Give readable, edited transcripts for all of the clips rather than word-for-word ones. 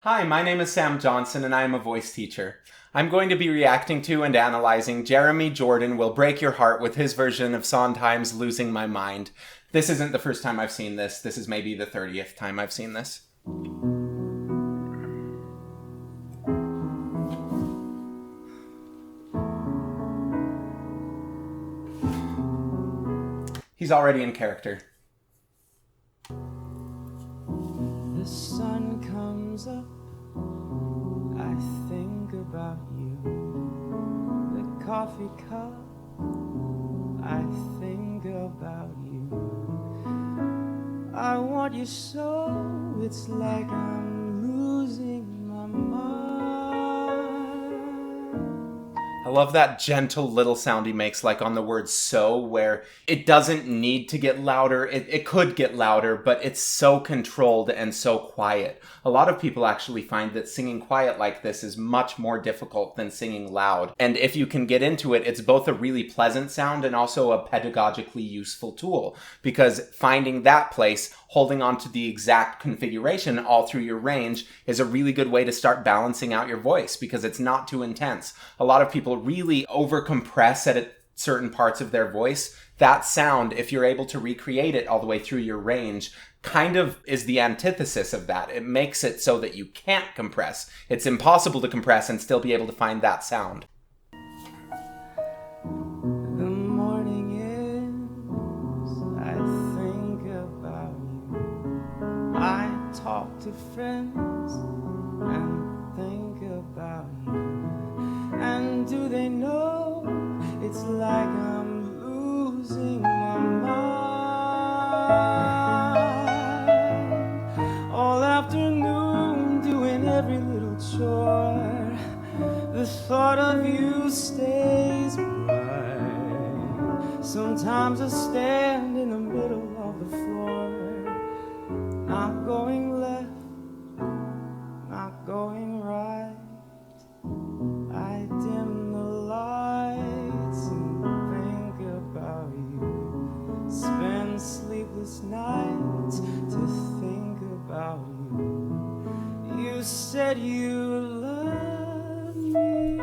Hi, my name is Sam Johnson and I am a voice teacher. I'm going to be reacting to and analyzing Jeremy Jordan Will Break Your Heart with his version of Sondheim's Losing My Mind. This isn't the first time I've seen this. This is maybe the 30th time I've seen this. He's already in character. The sun comes up, I think about you. The coffee cup, I think about you. I want you so, it's like I'm losing my mind. I love that gentle little sound he makes, like on the word so, where it doesn't need to get louder. It could get louder, but it's so controlled and so quiet. A lot of people actually find that singing quiet like this is much more difficult than singing loud. And if you can get into it, it's both a really pleasant sound and also a pedagogically useful tool, because finding that place, holding on to the exact configuration all through your range is a really good way to start balancing out your voice because it's not too intense. A lot of people really overcompress at certain parts of their voice. That sound, if you're able to recreate it all the way through your range, kind of is the antithesis of that. It makes it so that you can't compress. It's impossible to compress and still be able to find that sound. The morning ends, I think about you. I talk to friends and think about you. And do they know it's like I'm losing my mind? All afternoon doing every little chore. The thought of you stays bright. Sometimes I stand in the middle of the floor, not going left, not going right. I dim the lights and think about you. Spend sleepless nights to think about you. You said you loved me.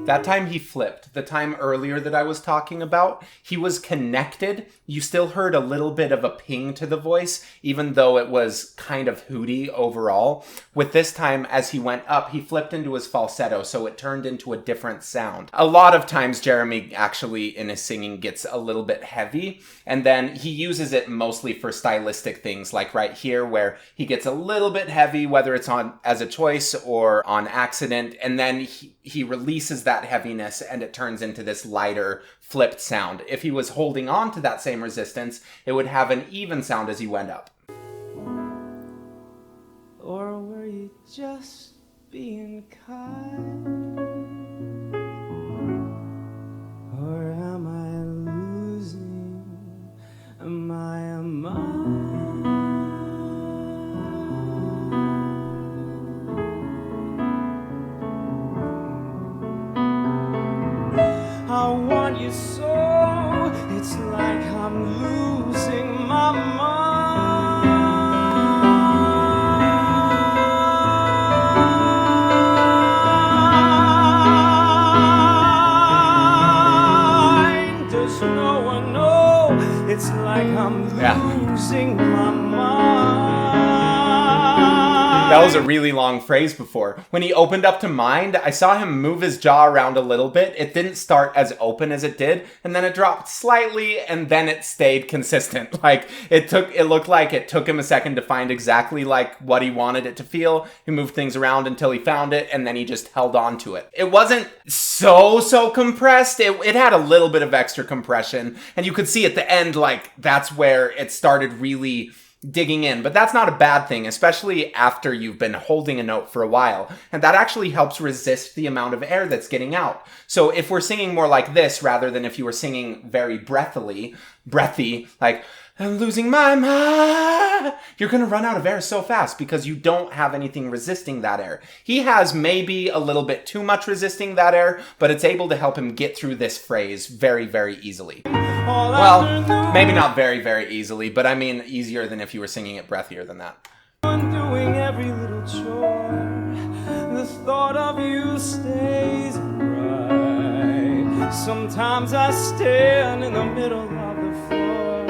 That time he flipped. The time earlier that I was talking about, he was connected. You still heard a little bit of a ping to the voice, even though it was kind of hooty overall. With this time, as he went up, he flipped into his falsetto, so it turned into a different sound. A lot of times, Jeremy actually, in his singing, gets a little bit heavy, and then he uses it mostly for stylistic things, like right here, where he gets a little bit heavy, whether it's on as a choice or on accident, and then he releases that heaviness and it turns into this lighter flipped sound. If he was holding on to that same resistance, it would have an even sound as he went up. Or were you just being kind? Or am I losing my mind? I want you so, it's like I'm losing my mind. Does no one know? It's like I'm losing my mind. That was a really long phrase before. When he opened up to mind, I saw him move his jaw around a little bit. It didn't start as open as it did, and then it dropped slightly, and then it stayed consistent. Like, it looked like it took him a second to find exactly like what he wanted it to feel. He moved things around until he found it, and then he just held on to it. It wasn't so compressed. It had a little bit of extra compression, and you could see at the end, like, that's where it started really digging in. But that's not a bad thing, especially after you've been holding a note for a while. And that actually helps resist the amount of air that's getting out. So if we're singing more like this, rather than if you were singing very breathy, like, I'm losing my mind, you're going to run out of air so fast because you don't have anything resisting that air. He has maybe a little bit too much resisting that air, but it's able to help him get through this phrase very, very easily. Well, maybe not very, very easily, but I mean easier than if you were singing it breathier than that. Doing every little chore. Sometimes I stand in the middle of the floor,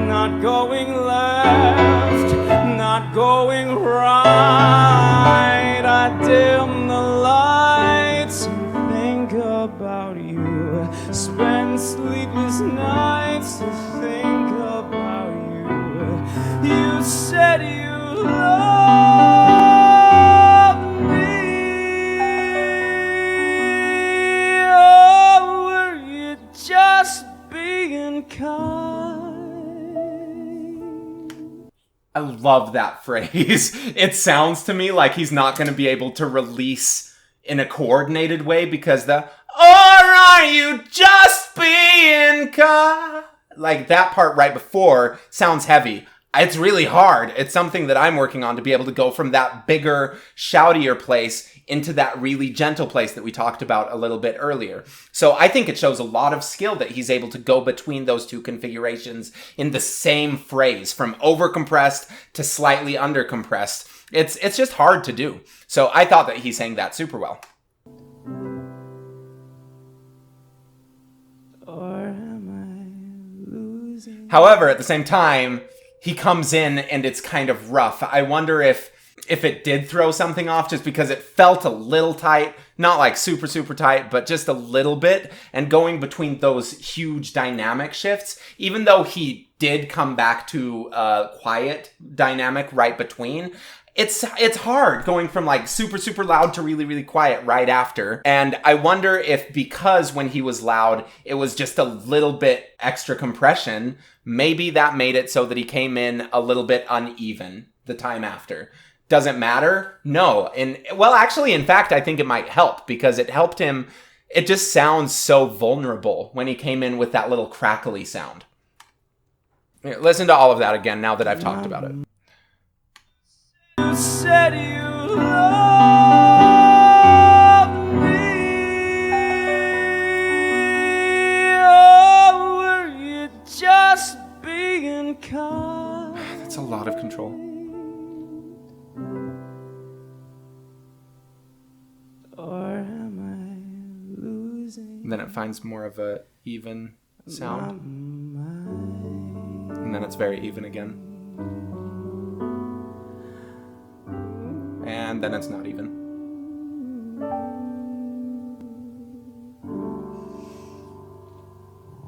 not going left, not going right. I dim the lights and think about you, spend sleepless nights to think about you. You said you loved me. Oh, were you just being kind? I love that phrase. It sounds to me like he's not going to be able to release in a coordinated way because or are you just being kind? Like that part right before sounds heavy. It's really hard. It's something that I'm working on to be able to go from that bigger, shoutier place into that really gentle place that we talked about a little bit earlier. So I think it shows a lot of skill that he's able to go between those two configurations in the same phrase, from overcompressed to slightly undercompressed. It's just hard to do. So I thought that he sang that super well. Or am I losing? However, at the same time, he comes in and it's kind of rough. I wonder if it did throw something off just because it felt a little tight, not like super, super tight, but just a little bit. And going between those huge dynamic shifts, even though he did come back to a quiet dynamic right between, it's hard going from like super, super loud to really, really quiet right after. And I wonder if because when he was loud, it was just a little bit extra compression, maybe that made it so that he came in a little bit uneven the time after. Does it matter? No. And well, actually, in fact, I think it might help because it helped him. It just sounds so vulnerable when he came in with that little crackly sound. Here, listen to all of that again now that I've talked about it. You said you loved me. Oh, were you just being kind? That's a lot of control. Or am I losing? And then it finds more of a even sound. And then it's very even again. And then it's not even.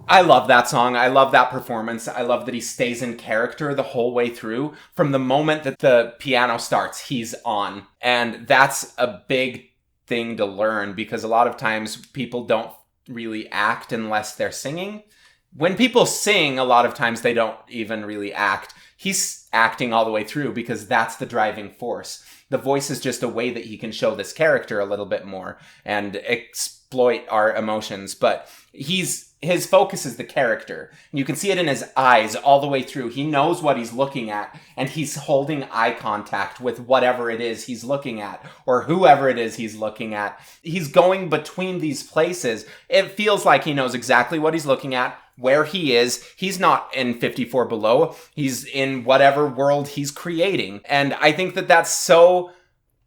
I love that song. I love that performance. I love that he stays in character the whole way through. From the moment that the piano starts, he's on. And that's a big thing to learn because a lot of times people don't really act unless they're singing. When people sing, a lot of times they don't even really act. He's acting all the way through because that's the driving force. The voice is just a way that he can show this character a little bit more and exploit our emotions. But his focus is the character. And you can see it in his eyes all the way through. He knows what he's looking at, and he's holding eye contact with whatever it is he's looking at, or whoever it is he's looking at. He's going between these places. It feels like he knows exactly what he's looking at, where he is. He's not in 54 Below. He's in whatever world he's creating. And I think that that's so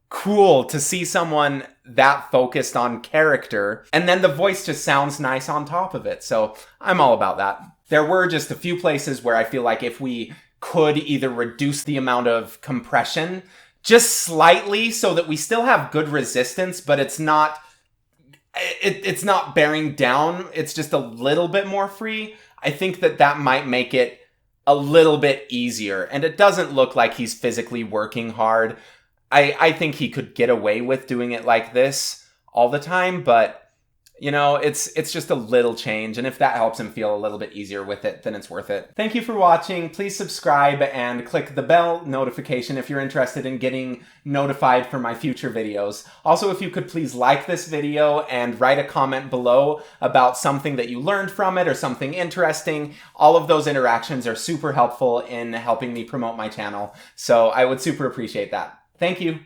cool to see someone that focused on character, and then the voice just sounds nice on top of it. So I'm all about that. There were just a few places where I feel like if we could either reduce the amount of compression just slightly so that we still have good resistance, but it's not bearing down, it's just a little bit more free, I think that might make it a little bit easier. And it doesn't look like he's physically working hard. I think he could get away with doing it like this all the time, but you know, it's just a little change, and if that helps him feel a little bit easier with it, then it's worth it. Thank you for watching. Please subscribe and click the bell notification if you're interested in getting notified for my future videos. Also, if you could please like this video and write a comment below about something that you learned from it or something interesting. All of those interactions are super helpful in helping me promote my channel, so I would super appreciate that. Thank you.